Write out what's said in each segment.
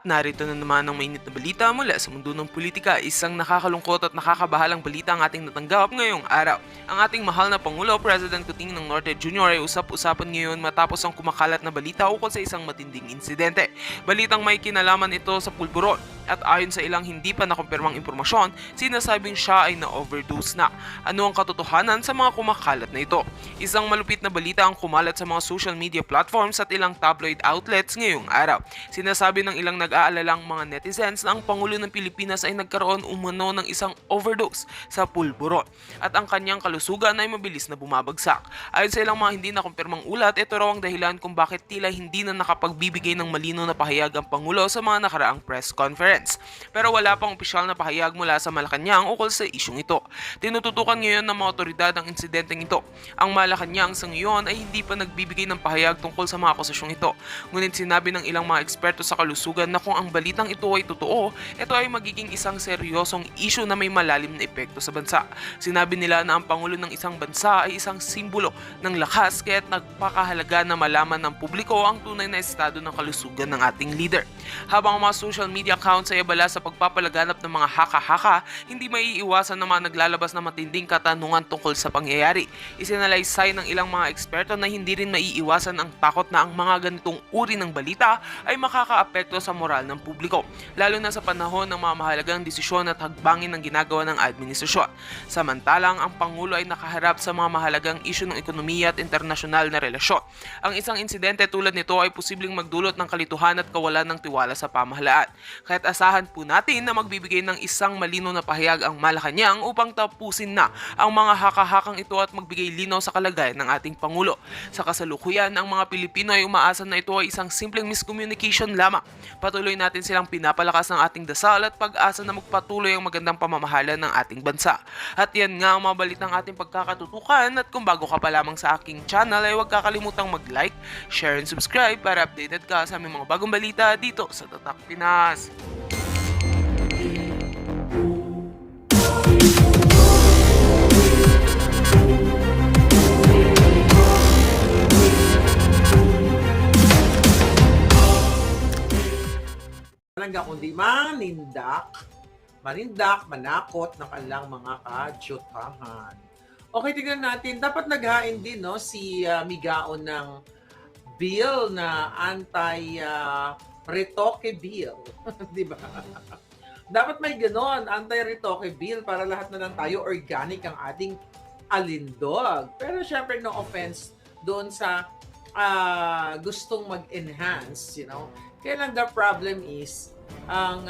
Narito na naman ang mainit na balita mula sa mundo ng politika. Isang nakakalungkot at nakakabahalang balita ang ating natanggap ngayong araw. Ang ating mahal na Pangulo, President Kuting ng Norte Jr. ay usap-usapan ngayon matapos ang kumakalat na balita ukol sa isang matinding insidente. Balitang may kinalaman ito sa pulburon at ayon sa ilang hindi pa nakumpirmang impormasyon, sinasabing siya ay na-overdose na. Ano ang katotohanan sa mga kumakalat na ito? Isang malupit na balita ang kumalat sa mga social media platforms at ilang tabloid outlets ngayong araw. Sinasabi ng ilang nag-aalalang mga netizens na ang Pangulo ng Pilipinas ay nagkaroon umano ng isang overdose sa pulburon at ang kanyang kalusugan ay mabilis na bumabagsak. Ayon sa ilang mga hindi nakumpirmang ulat, ito raw ang dahilan kung bakit tila hindi na nakapagbibigay ng malinaw na pahayag ang Pangulo sa mga nakaraang press conference. Pero wala pang opisyal na pahayag mula sa Malacanang ukol sa isyong ito. Tinututukan ngayon ng mga otoridad ang insidenteng ito. Ang Malacanang sa ngayon ay hindi pa nagbibigay ng pahayag tungkol sa mga akusasyong ito. Ngunit sinabi ng ilang mga eksperto sa kalusugan na kung ang balitang ito ay totoo, ito ay magiging isang seryosong issue na may malalim na epekto sa bansa. Sinabi nila na ang Pangulo ng isang bansa ay isang simbolo ng lakas kaya't nagpakahalaga na malaman ng publiko ang tunay na estado ng kalusugan ng ating leader. Habang ang mga social media accounts ay abala sa pagpapalaganap ng mga haka-haka, hindi maiiwasan na mga naglalabas na matinding katanungan tungkol sa pangyayari. Isinalaysay ng ilang mga eksperto na hindi rin maiiwasan ang takot na ang mga ganitong uri ng balita ay makakaapekto sa moral ng publiko, lalo na sa panahon ng mga mahalagang desisyon at hagbangin ng ginagawa ng administrasyon. Samantalang ang Pangulo ay nakaharap sa mga mahalagang isyu ng ekonomiya at internasyonal na relasyon. Ang isang insidente tulad nito ay posibleng magdulot ng kalituhan at kawalan ng tiwala sa pamahalaan. Kahit asahan po natin na magbibigay ng isang malinaw na pahayag ang Malacanang upang tapusin na ang mga haka-hakang ito at magbigay linaw sa kalagayan ng ating Pangulo. Sa kasalukuyan, ang mga Pilipino ay umaasa na ito ay isang simpleng miscommunication lamang. Patuloy natin silang pinapalakas ng ating dasal at pag-asa na magpatuloy ang magandang pamamahala ng ating bansa. At yan nga ang mga balitang ating pagkakatutukan at kung bago ka pa lamang sa aking channel ay huwag kakalimutang mag-like, share and subscribe para updated ka sa aming mga bagong balita dito sa Tatak Pinas. Talaga kundi manindak, manakot ng kanilang mga kadyutahan. Okay, tignan natin. Dapat naghain din no, si Migaon ng bill na anti-retoke bill. Di ba? Dapat may ganon, anti-retoke bill para lahat na lang tayo organic ang ating alindog. Pero syempre no offense doon sa gustong mag-enhance, you know. Kaya lang the problem is, ang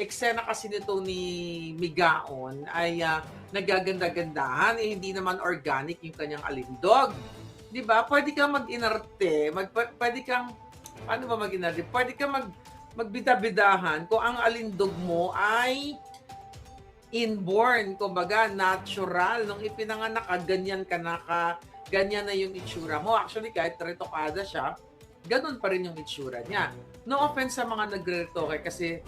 eksena kasi nito ni Migaon ay nagaganda-gandahan, hindi naman organic yung kanyang alindog. Di ba? Pwede kang mag-inarte, pwede kang, paano ba mag-inarte? Pwede kang magbida-bidahan kung ang alindog mo ay inborn, kumbaga natural. Nung ipinanganak ka, ganyan na yung itsura mo. Actually, kahit retokada siya, ganun pa rin yung itsura niya. No offense sa mga nagre-retoke kasi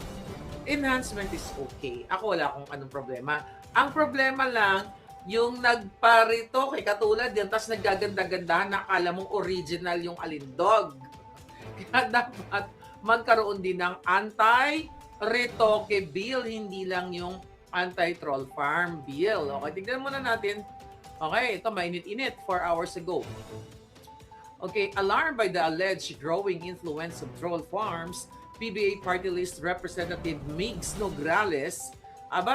enhancement is okay. Ako wala akong anong problema. Ang problema lang, yung nagpa-retoke, katulad yan, tapos naggaganda-gandahan, nakala mong original yung alindog. Kaya dapat magkaroon din ng anti-retoke bill, hindi lang yung anti-troll farm bill. Okay, tignan muna natin. Okay, ito mainit-init 4 hours ago. Okay, alarmed by the alleged growing influence of troll farms, PBA Party List Representative Migs Nograles,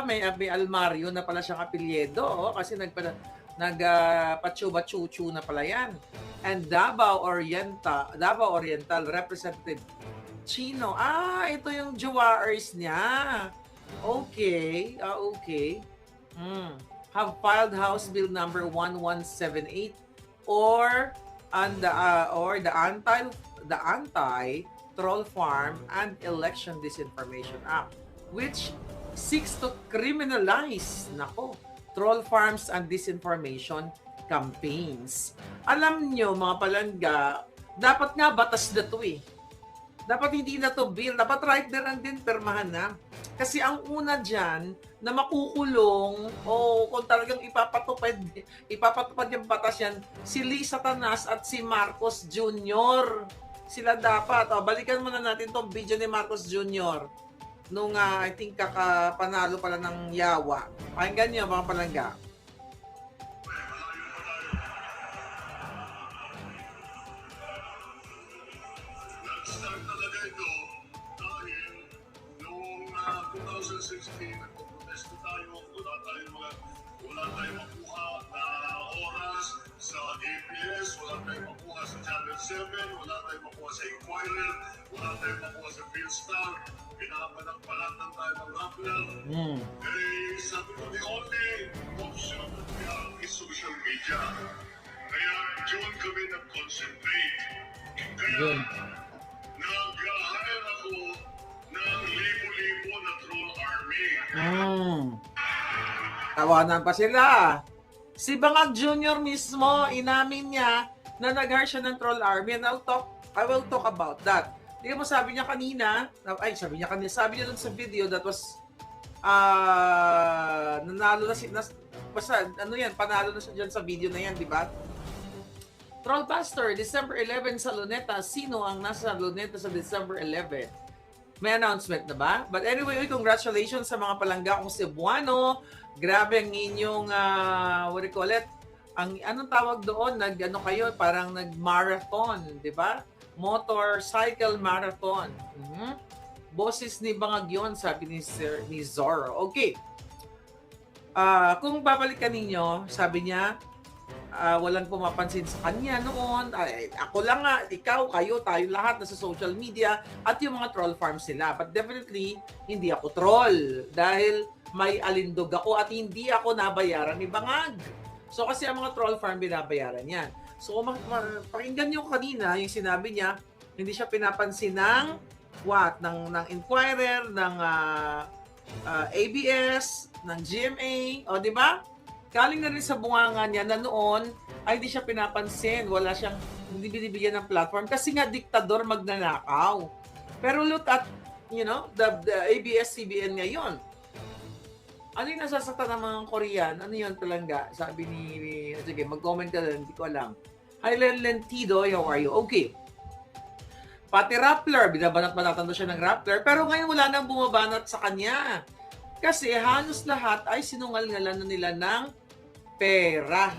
may almaryo na pala siyang apelyido, kasi nagpachuba-chuchu na pala yan. And Davao Oriental Representative Chino, ito yung Juwaers niya. Okay, have filed House Bill number 1178 or the anti-troll farm and election disinformation act, which seeks to criminalize troll farms and disinformation campaigns. Alam nyo mga palangga, dapat nga batas na to eh. Dapat hindi na to bill, dapat right there and then permahan na. Kasi ang una dyan na makukulong kung talagang ipapatupad yung batas yan, si Lee Satanas at si Marcos Jr. Sila dapat. O, balikan muna natin tong video ni Marcos Jr. Nung, I think, kakapanalo pala ng Yawa. Pakinggan nyo, mga palangga. Nag-start talaga ito dahil noong 2016, nagpo-protesto tayo, wala tayong makuha na oras sa ABS, wala tayong makuha sa Channel 7, wala tayong makuha sa Inquirer, wala tayong makuha sa Philstar, pinapanagpalatan tayo ng Rappler. Eh, sabi ko, the only option we have is social media. Kaya doon kami nag-concentrate. Kaya nag-hire ako ng libo-libo na troll army. Tawanan pa sila. Si Bangag Jr. mismo, inamin niya na nag-hire siya ng troll army. And I will talk about that. Hindi mo sabi niya kanina, sabi niya dun sa video that was, nanalo na basta, panalo na siya dyan sa video na yan, di ba? Trollbuster, December 11 sa Luneta. Sino ang nasa Luneta sa December 11? May announcement na ba? But anyway, congratulations sa mga palangga kong Cebuano. Grabe ang inyong, what do you call it? Anong tawag doon? Parang nag-marathon, di ba? Motorcycle marathon. Boses ni Bangag yun, sabi ni Zorro. Okay. Kung babalikan ninyo, sabi niya, walang pumapansin sa kanya noon. Ako lang nga, ikaw, kayo, tayo lahat nasa social media at yung mga troll farms sila. But definitely, hindi ako troll dahil may alindog ako at hindi ako nabayaran ni Bangag. So kasi ang mga troll farm binabayaran yan. So pakinggan nyo kanina yung sinabi niya, hindi siya pinapansin ng ng Inquirer, ng ABS, ng GMA, o di ba? Galing na rin sa bunganga niya na noon ay hindi siya pinapansin. Hindi binibigyan ng platform kasi nga diktador magnanakaw. Pero look at, the ABS-CBN ngayon. Ano yung nasasaktan ng mga Korean? Ano yun talaga? Sabi sige, mag-comment ka lang, hindi ko alam. Hi, Lentido, how are you? Okay. Pati Rappler, binabanat-banatan siya ng Rappler, pero ngayon wala nang bumabanat sa kanya. Kasi halos lahat ay sinungal-ngalan na nila ng pera.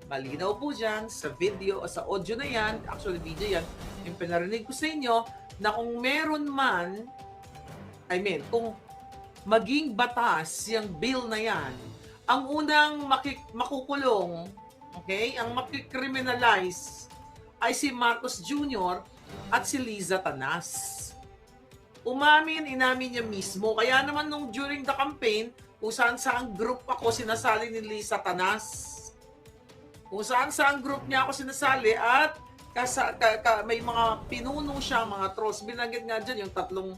Malinaw po dyan sa video o sa audio na yan, actually video yan, yung pinarinig ko sa inyo, na kung meron man, kung maging batas yung bill na yan, ang unang makukulong, okay, ang makikriminalize ay si Marcos Jr. at si Liza Tanas. Inamin niya mismo. Kaya naman during the campaign, kung saan group ako sinasali ni Liza Tanas. Kung saan group niya ako sinasali at may mga pinuno siya, mga trolls. Binanggit nga dyan yung tatlong,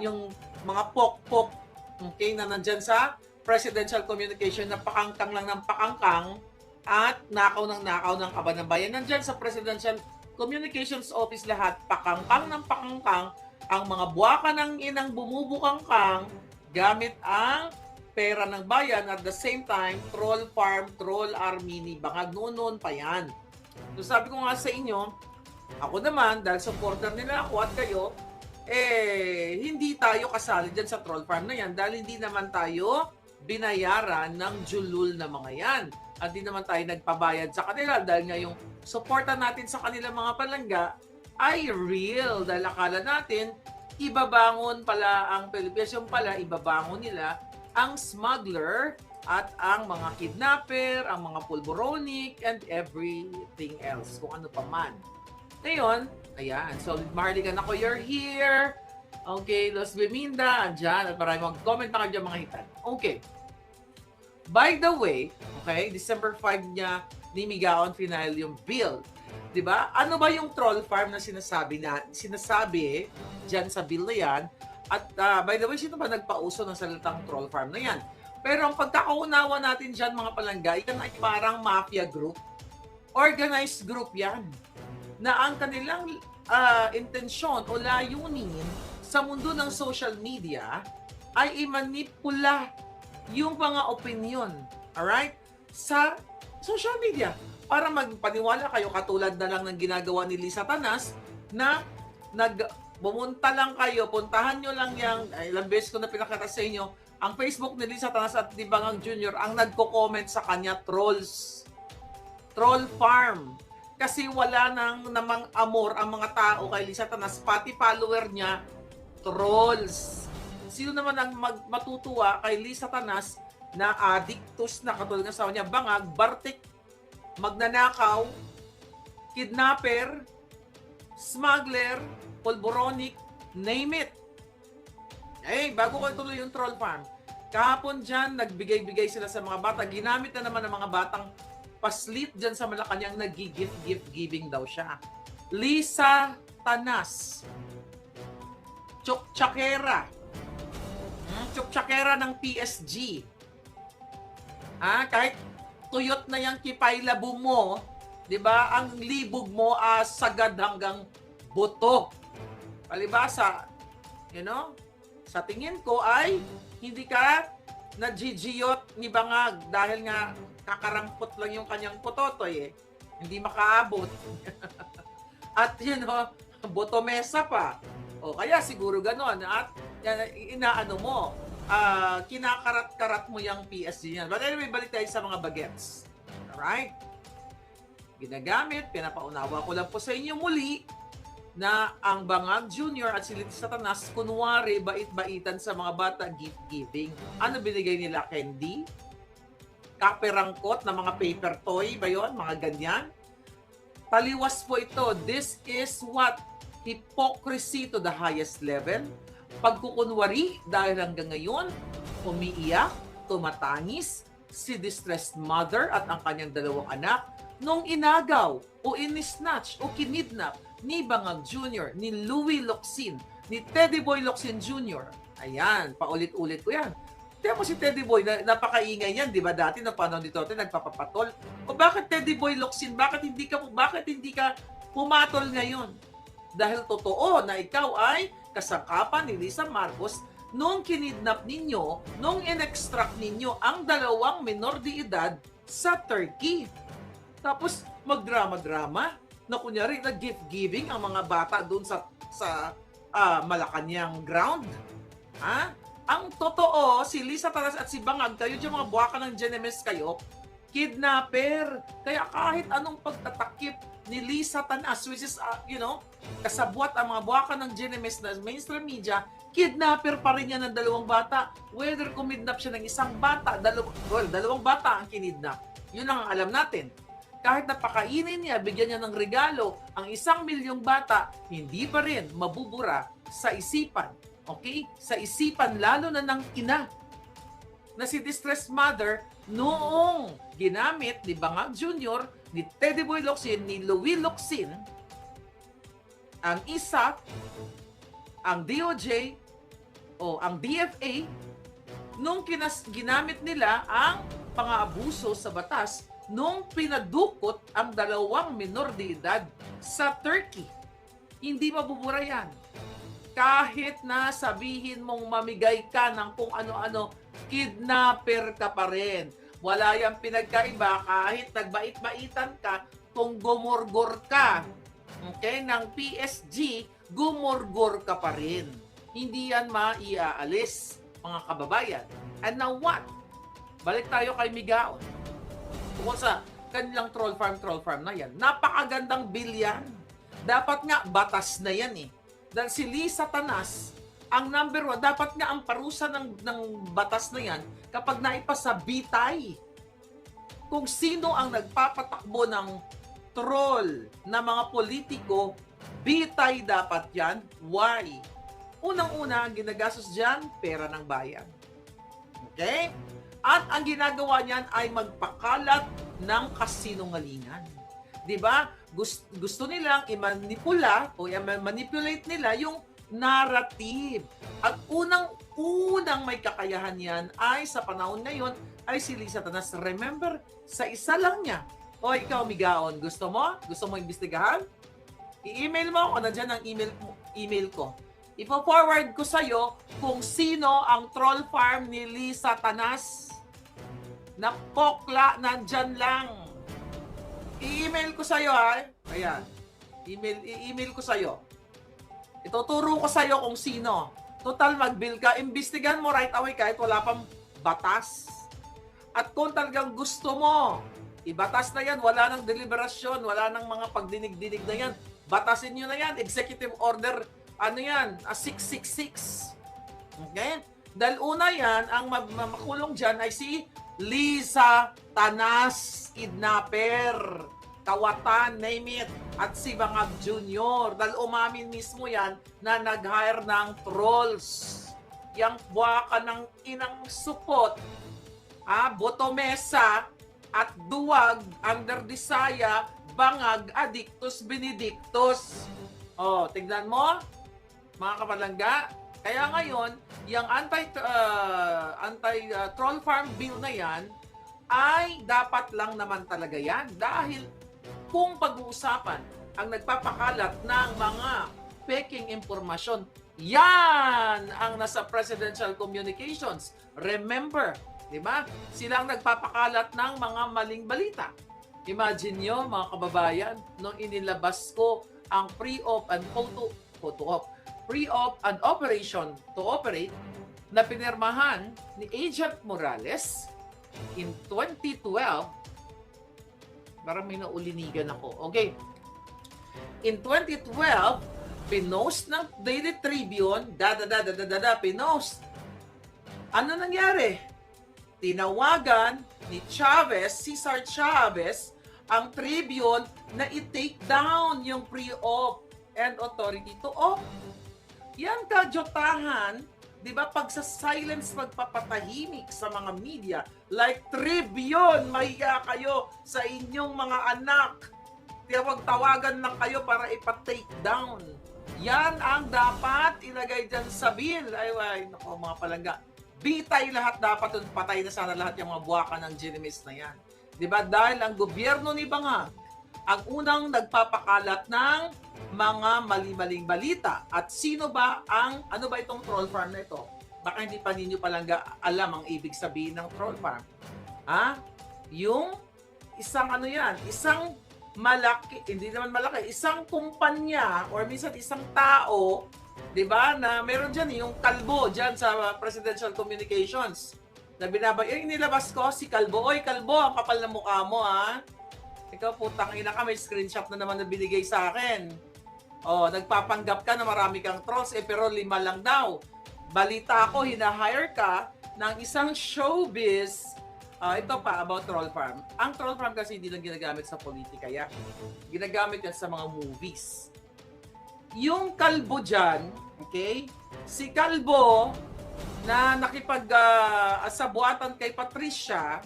yung mga pok-pok, okay, na nandyan sa presidential communication na pakangkang lang ng pakangkang at nakaw ng kaban ng bayan. Nandyan sa presidential communications office lahat, pakangkang ng pakangkang, ang mga buwaka ng inang bumubukangkang gamit ang pera ng bayan at the same time, troll farm, troll army ni Bangag noon pa yan. So sabi ko nga sa inyo, ako naman, dahil supporter nila ako at kayo, hindi tayo kasali dyan sa troll farm na yan dahil hindi naman tayo binayaran ng julul na mga yan. At hindi naman tayo nagpabayad sa kanila dahil nga yung suporta natin sa kanila mga palangga ay real. Dahil akala natin, ibabangon pala ang Pilipinas. Yung pala, ibabangon nila ang smuggler at ang mga kidnapper, ang mga pulboronic, and everything else. Kung ano pa man. Ngayon, ayan. So, Marligan ako, you're here. Okay, Los Beminda, andyan. At maraming mag-comment na kayo dyan, mga hitan. Okay. By the way, okay, December 5 niya, nimigaon final yung bill. Diba? Ano ba yung troll farm na sinasabi dyan sa bill na yan? At by the way, sino ba nagpauso ng salitang troll farm na yan? Pero ang pagkakaunawa natin dyan, mga palangga, yan ay parang mafia group. Organized group yan. Na ang kanilang intensyon o layunin sa mundo ng social media ay imanipula yung mga opinion, alright? Sa social media. Para magpaniwala kayo katulad na lang ng ginagawa ni Liza Tanas na bumunta lang kayo, puntahan nyo lang yung, ilang beses ko na pinakita sa inyo, ang Facebook ni Lisa Tanas at ni Bangang Jr. ang nagko-comment sa kanya, trolls. Troll farm. Kasi wala nang namang amor ang mga tao kay Lisa Tanas, pati follower niya, trolls. Sino naman ang matutuwa kay Lisa Tanas na addictus na katulad ng asawa niya, bangag, bartik, magnanakaw, kidnapper, smuggler, pulboronic, name it. Bago ko ituloy yung troll farm, kahapon dyan, nagbigay-bigay sila sa mga bata. Ginamit na naman ng mga batang paslit dyan sa Malacanang, nag-gift giving daw siya. Lisa Tanas, Chokchakera, Chokchakera ng PSG. Kahit tuyot na yung kipaylabo mo, di ba, ang libog mo sagad hanggang buto. Palibasa, sa tingin ko ay hindi ka nagigiyot ni Bangag dahil nga kakarampot lang yung kanyang pototoy Hindi makaabot. At botomesa pa. O kaya siguro ganon. At inaano mo, kinakarat-karat mo yung PSG niyan. But anyway, balik tayo sa mga bagets. Alright? Ginagamit, pinapaunawa ko lang po sa inyo muli na ang Bangag Jr. at si Lisa Tanas, kunwari, bait-baitan sa mga bata, gift-giving. Ano binigay nila? Candy? Kaperangkot na mga paper toy ba yun? Mga ganyan? Taliwas po ito. This is what? Hypocrisy to the highest level. Pagkukunwari dahil hanggang ngayon, umiiyak, tumatangis, si distressed mother at ang kanyang dalawang anak nung inagaw o inisnatch o kinidnap ni Bangag Jr., ni Louie Locsin, ni Teddy Boy Locsin Jr. Ayan, paulit-ulit ko yan. Tiyan mo si Teddy Boy, napakaingay yan, di ba dati na panahon dito, nagpapapatol. O bakit Teddy Boy Locsin? Bakit hindi ka pumatol ngayon? Dahil totoo na ikaw ay kasangkapan ni Lisa Marcos nung kinidnap ninyo, nung in-extract ninyo ang dalawang minor de edad sa Turkey. Tapos magdrama-drama na kunyari na gift-giving ang mga bata doon sa Malacanang ground. Ang totoo, si Lisa Tanas at si Bangag, kayo dyan mga buwaka ng Genemes kayo, kidnapper. Kaya kahit anong pagtatakip ni Lisa Tanas, which is, kasabwat ang mga buwaka ng Genemes na mainstream media, kidnapper pa rin yan ng dalawang bata. Whether kumidnap siya ng isang bata, dalawang bata ang kinidnap. Yun ang alam natin. Kahit napakainin niya, bigyan niya ng regalo, ang 1,000,000 bata, hindi pa rin mabubura sa isipan. Okay? Sa isipan, lalo na ng ina, na si distressed mother, noong ginamit ni Bangag Jr., ni Teddy Boy Locsin, ni Louie Locsin, ang isa, ang DOJ, o ang DFA, nung ginamit nila ang pang-aabuso sa batas, nung pinadukot ang dalawang minor de edad sa Turkey. Hindi mabubura yan. Kahit na sabihin mong mamigay ka ng kung ano-ano, kidnapper ka pa rin. Wala yung pinagkaiba kahit nagbait-baitan ka kung gumurgor ka. Okay? Ng PSG, gumurgor ka pa rin. Hindi yan maiaalis, mga kababayan. And now what? Balik tayo kay Migaon. Tungkol sa kanilang troll farm na yan. Napakagandang bill yan. Dapat nga, batas na yan Dahil si Lisa Tanas, ang number 1, dapat nga ang parusa ng batas na yan kapag naipasa bitay. Kung sino ang nagpapatakbo ng troll na mga politiko, bitay dapat yan. Why? Unang-una, ang ginagastos dyan, pera ng bayan. Okay? At ang ginagawa niyan ay magpakalat ng kasinungalingan. 'Di ba? Gusto nilang i-manipula o i-manipulate nila yung narrative. At unang may kakayahan yan ay sa panahon ngayon ay si Lisa Tanas. Remember, sa isa lang niya. O ikaw, Migaon, gusto mo? Gusto mo imbestigahan? I-email mo ako, nandiyan ang email ko. Ipo-forward ko sa'yo kung sino ang troll farm ni Lisa Tanas. Napokla, nandyan lang. I-email ko sa'yo, ha? Ayan. I-email ko sa'yo. Ituturo ko sa'yo kung sino. Total, mag-bill ka, imbestigahan mo right away kahit wala pang batas. At kung talagang gusto mo, ibatas na yan, wala nang deliberasyon, wala nang mga pagdinig-dinig na yan. Batasin nyo na yan, executive order, 666. Okay? Dahil una yan, ang makulong dyan ay si Lisa Tanas, kidnapper, Kawatan, name it, at si Bangag Jr. Dahil umamin mismo yan na nag-hire ng trolls. Yang buwaka ng inang supot, Botomesa, at Duwag, under Disaya, Bangag, Adictus, Benedictus. Oh, tignan mo, mga kapalangga. Kaya ngayon, yung anti-troll farm bill na yan, ay dapat lang naman talaga yan. Dahil kung pag-uusapan ang nagpapakalat ng mga peking impormasyon, yan ang nasa presidential communications. Remember, di ba? Silang nagpapakalat ng mga maling balita. Imagine nyo, mga kababayan, nung inilabas ko ang pre-op and pre-op and operation to operate na pinirmahan ni Agent Morales in 2012. Parang may naulinigan ako. Okay. In 2012, pinost ng Daily Tribune, pinost. Ano nangyari? Tinawagan ni Cesar Chavez, ang Tribune na i-take down yung pre-op and authority to op. Yan kadyotahan, di ba, pagsa-silence, magpapatahimik sa mga media, like Tribune, mahiya kayo sa inyong mga anak. Tawagan lang kayo para ipa-take down. Yan ang dapat ilagay dyan sa bill. Ay, naku, mga palangga. Bitay lahat dapat, patay na sana lahat yung mga buwaka ng genimis na yan. Di ba? Dahil ang gobyerno ni Bangag, ang unang nagpapakalat ng mga mali-maling balita. At sino ba ano ba itong troll farm na ito? Baka hindi pa ninyo palangga alam ang ibig sabihin ng troll farm. Yung isang isang malaki, hindi naman malaki, isang kumpanya or minsan isang tao, 'di ba, na meron diyan yung kalbo diyan sa presidential communications. Na nilabas ko si Kalbo. Oy, Kalbo, ang kapal na mukha mo, Ikaw, putang ina ka, may screenshot na naman na binigay sa akin. Oh, nagpapanggap ka na marami kang trolls, pero 5 lang daw. Balita ko, hina-hire ka ng isang showbiz. Ito pa, about troll farm. Ang troll farm kasi hindi lang ginagamit sa politika yan. Ginagamit yan sa mga movies. Yung Kalbo dyan, okay? Si Kalbo, na nakipag-asabuatan kay Patricia,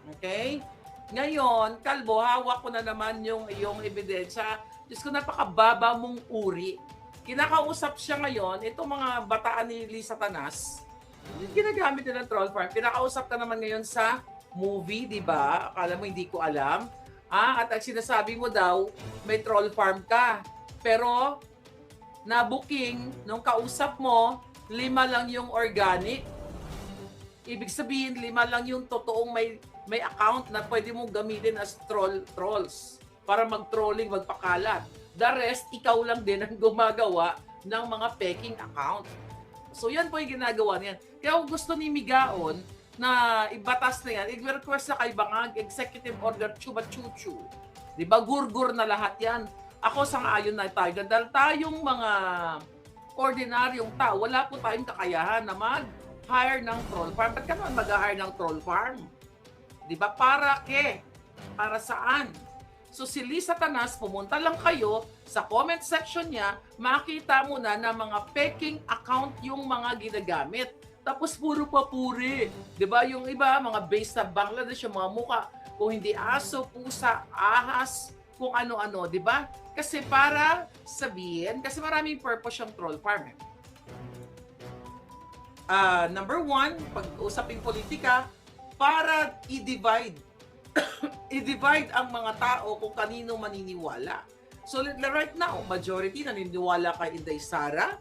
okay? Ngayon, Kalbo, hawak ko na naman yung ebidensya. Diyos ko, napakababa mong uri. Kinakausap siya ngayon, itong mga bataan ni Lisa Tanas, ginagamit nila ng troll farm. Kinakausap ka naman ngayon sa movie, di ba? Akala mo hindi ko alam. At ang sinasabi mo daw, may troll farm ka. Pero, na-booking, nung kausap mo, 5 lang yung organic. Ibig sabihin, 5 lang yung totoong may account na pwede mong gamitin as trolls para mag-trolling, magpakalat. The rest, ikaw lang din ang gumagawa ng mga peking account. So yan po yung ginagawa niyan. Kaya kung gusto ni Migaon na ibatas na yan, i-request na kay Bangag, Executive Order Chuba-Chuchu. Diba? Gurgur na lahat yan. Ako sang-ayon na tayo. Dahil tayong mga ordinaryong tao, wala po tayong kakayahan na mag-hire ng troll farm. Ba't ka naman mag-hire ng troll farm? Diba? Para saan? So si Lisa Tanas, pumunta lang kayo sa comment section niya, makita mo na mga peking account yung mga ginagamit. Tapos puro papuri. 'Di ba? Yung iba, mga based sa Bangladesh, yung mga muka, kung hindi aso, pusa, ahas, kung ano-ano, 'di ba? Kasi para sabihin, kasi maraming purpose yung troll farm. Number 1, pag-usaping politika, para i-divide ang mga tao kung kanino maniniwala. So right now, majority naniniwala kay Inday Sara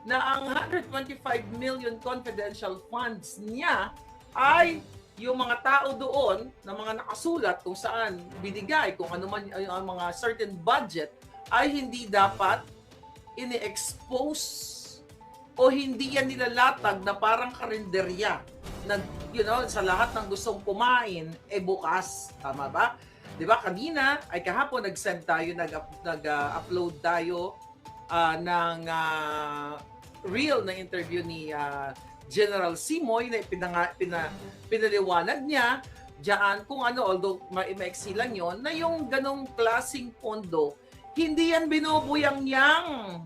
na ang 125 million confidential funds niya ay yung mga tao doon na mga nakasulat kung saan binigay, kung ano man ang mga certain budget ay hindi dapat ini-expose o hindi yan nilalatag na parang karinderya na, sa lahat ng gustong kumain, bukas. Tama ba? Di ba? Kanina, ay kahapon, nag-send tayo, nag-upload tayo ng real na interview ni General Simoy na pinaliwanag niya diyan kung ano, although maiksi lang yun, na yung ganong klaseng pondo, hindi yan binubuyang-yang.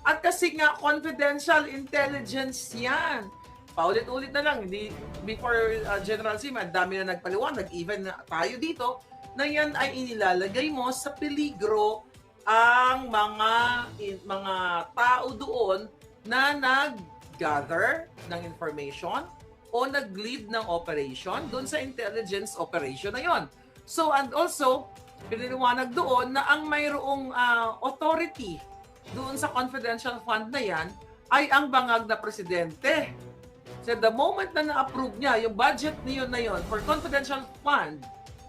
At kasi nga, confidential intelligence yan. Paulit-ulit na lang, hindi, before General Simoy, dami na nagpaliwanag, even tayo dito, na yan ay inilalagay mo sa peligro ang mga tao doon na nag-gather ng information o nag-lead ng operation doon sa intelligence operation na yon. So, and also, piniliwanag doon na ang mayroong authority doon sa confidential fund na yan ay ang bangag na presidente. So, the moment na na-approve niya yung budget niyon na yon for confidential fund,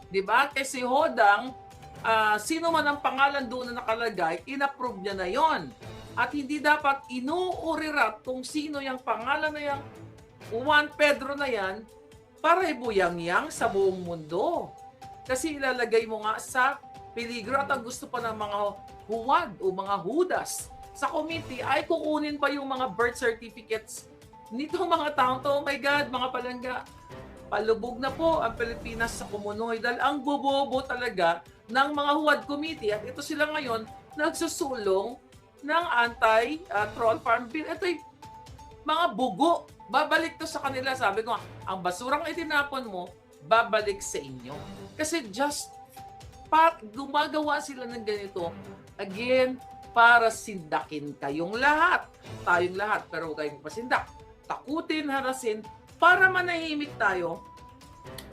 di ba? Kasi Hodang, sino man ang pangalan doon na nakalagay, in-approve niya na yon. At hindi dapat inuurirat kung sino yung pangalan na yung Juan Pedro na yan para ibuyang-yang sa buong mundo. Kasi ilalagay mo nga sa peligro at ang gusto pa ng mga huwad o mga hudas sa committee ay kukunin pa yung mga birth certificates nito mga taong to. Oh my God, mga palangga, palubog na po ang Pilipinas sa kumunoy dahil ang bobobo talaga ng mga huwad committee at ito sila ngayon nagsusulong ng anti-troll farm bill. Ito'y mga bugo. Babalik to sa kanila. Sabi ko, ang basurang itinapon mo, babalik sa inyo. Kasi just gumagawa sila ng ganito, again, para sindakin kayong lahat. Tayong lahat, pero huwag kayong pasindak. Takutin, harasin, para manahimik tayo,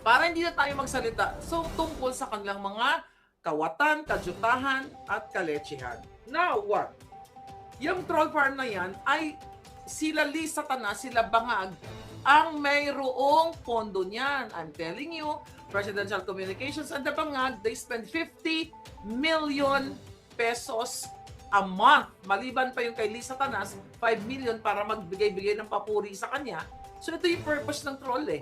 para hindi na tayo magsalita. So, tungkol sa kanilang mga kawatan, kadyutahan, at kalechihan. Now, what? Yung troll farm na yan ay sila Lisa Tana, sila Bangag, ang mayroong pondo niyan. I'm telling you, Presidential Communications and the Bangag, they spend 50 million pesos a month. Maliban pa yung kay Lisa Tanas, 5 million para magbigay-bigay ng papuri sa kanya. So ito yung purpose ng troll eh.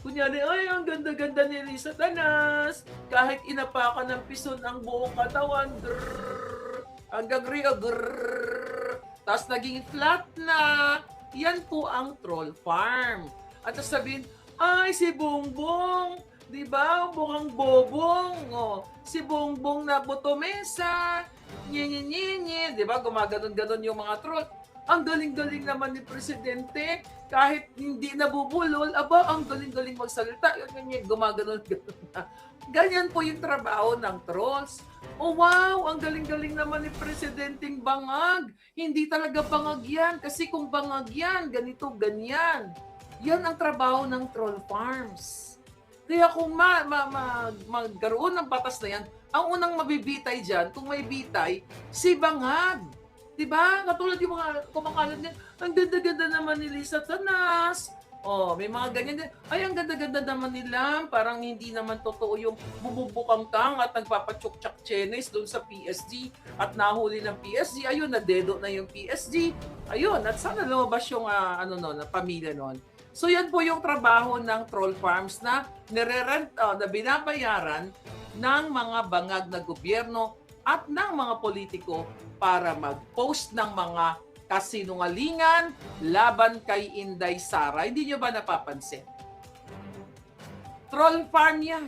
Kunyari, ay, ang ganda-ganda ni Lisa Tanas. Kahit inapakan ng pison ang buong katawan, grrrr, hanggang rio, grrrr, tapos naging flat na. Yan po ang troll farm. At sabihin, ay, si Bongbong, di ba? Mukhang bobong. Oh, si Bongbong na botomesa. Nye, di ba? Gumaganon-ganon yung mga troll. Ang galing-galing naman ni Presidente. Kahit hindi nabubulol, aba, ang galing-galing magsalita. Gumaganon-ganon na. Ganyan po yung trabaho ng trolls. Oh wow, ang galing-galing naman ni Presidenteng Bangag. Hindi talaga bangag yan. Kasi kung bangag yan, ganito, ganyan. Yan ang trabaho ng troll farms. Kaya kung magkaroon ng batas na yan, ang unang mabibitay dyan, kung may bitay, si Bangag. Diba? Katulad yung mga kumakalat niya, ang ganda-ganda naman ni Lisa Tanas. Oh, may mga ganyan din. Ay, ang ganda-ganda naman nila. Parang hindi naman totoo yung bububukang-kang at nagpapatsuk-tsak chenes doon sa PSG at nahuli ng PSG. Ayun, nadedo na yung PSG. Ayun, at sana lumabas yung na pamilya noon. So, yan po yung trabaho ng troll farms na na binabayaran ng mga bangag na gobyerno at ng mga politiko para mag-post ng mga kasinungalingan laban kay Inday Sara. Hindi nyo ba napapansin? Troll farm yan.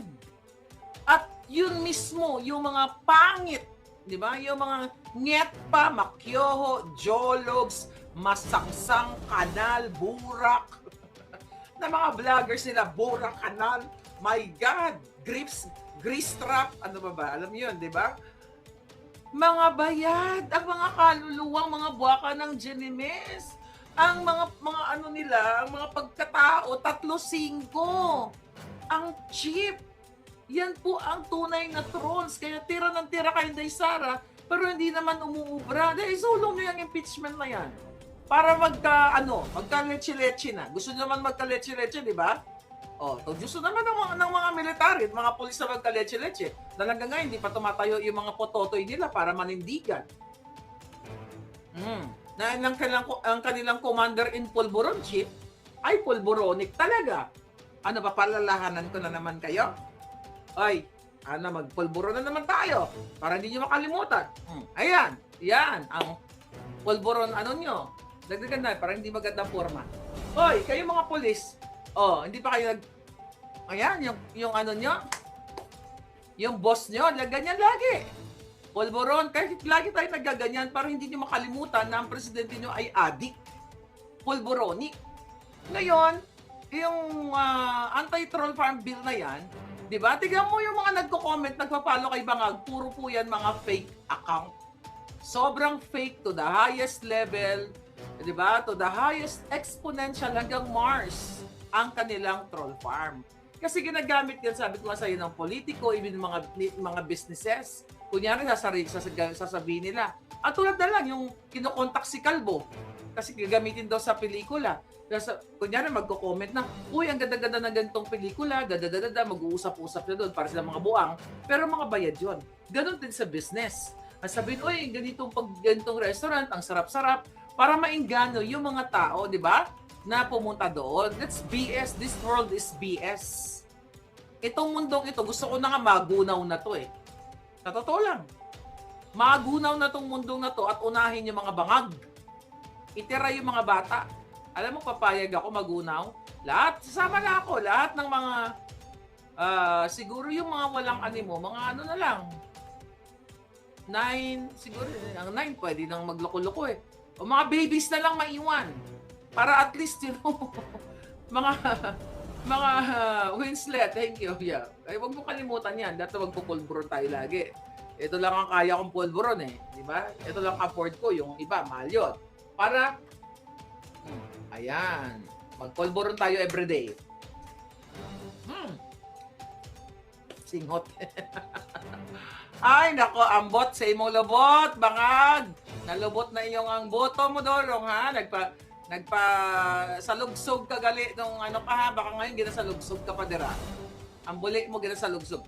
At yun mismo, yung mga pangit, di ba? Yung mga nyetpa, makyoho, jologs, masangsang, kanal, burak, na mga vloggers nila, burak, kanal, my God, grease trap, ano ba? Alam yun, di ba? Mga bayad, ang mga kaluluwang mga buwaka ng Genimes, ang mga ano nila, ang mga pagkatao, 3-5. Ang cheap. Yan po ang tunay na trolls. Kaya tira ng tira kay Inday Sara, pero hindi naman umuubra. Dahil sulong nyo yung impeachment na yan. Para magka-leche-leche na. Gusto nyo naman magka-leche-leche, di ba? Oh, gusto naman ng mga military, mga pulis na magka-leche-leche. Na hanggang ngayon, hindi pa tumatayo yung mga pototoy nila para manindigan. Na ang kanilang commander in Polvoron chief ay Polvoronic talaga. Ano ba, palalahanan ko na naman kayo? Ay, magpulburo na naman tayo para hindi nyo makalimutan. Ayan, yan ang Polvoron nyo. Dagdagan na, para hindi maganda forma. Hoy, kayo mga polis, hindi pa kayo ayan, yung nyo, yung boss nyo, ganyan lagi. Polvoron, kahit lagi tayo nagaganyan para hindi nyo makalimutan na ang presidente nyo ay adik. Polvoronic. Ngayon, yung anti-troll farm bill na yan, di ba? Tignan mo yung mga nagko-comment, nagpa-follow kay Bangag, puro po yan mga fake account. Sobrang fake to the highest level, di ba? To the highest exponential hanggang Mars ang kanilang troll farm. Kasi ginagamit yan, sabi ko nga sa'yo, ng politiko, even mga businesses. Kunyari, sasabihin nila. At tulad na lang, yung kinokontak si Kalbo. Kasi gagamitin daw sa pelikula. Kunyari, magko-comment na, uy, ang ganda-ganda ng ganitong pelikula, mag-uusap-usap na doon para sila mga buang. Pero mga bayad yun. Ganon din sa business. At sabihin, uy, ganitong restaurant, ang sarap-sarap, para maingganyo yung mga tao, di ba? Na pumunta doon. That's BS. This world is BS. Itong mundong ito, gusto ko na nga magunaw na to eh. Sa totoo lang. Magunaw na tong mundong na to at unahin yung mga bangag. Itira yung mga bata. Alam mo, papayag ako magunaw. Lahat, sasama na ako. Lahat ng mga, siguro yung mga walang animo, mga ano na lang. 9, siguro, ang 9 pwede nang magloko-loko eh. O mga babies na lang maiwan. Para at least, you know, mga Winslet, thank you. Yeah. Ay, wag mo kalimutan yan. Dito magpupulburon tayo lagi. Ito lang ang kaya kong pulburon eh. Di ba? Ito lang afford ko. Yung iba, mahal yun. Para, ayan, magpulburon tayo everyday. Singhot. Ay, nako, ambot sa imong lobot, bangag. Nalubot na iyong ang boto mo, Dorong, ha? Salugsog ka gali nung ano ka ha, baka ngayon ginasalugsog ka pa dira. Ang buli mo ginasalugsog.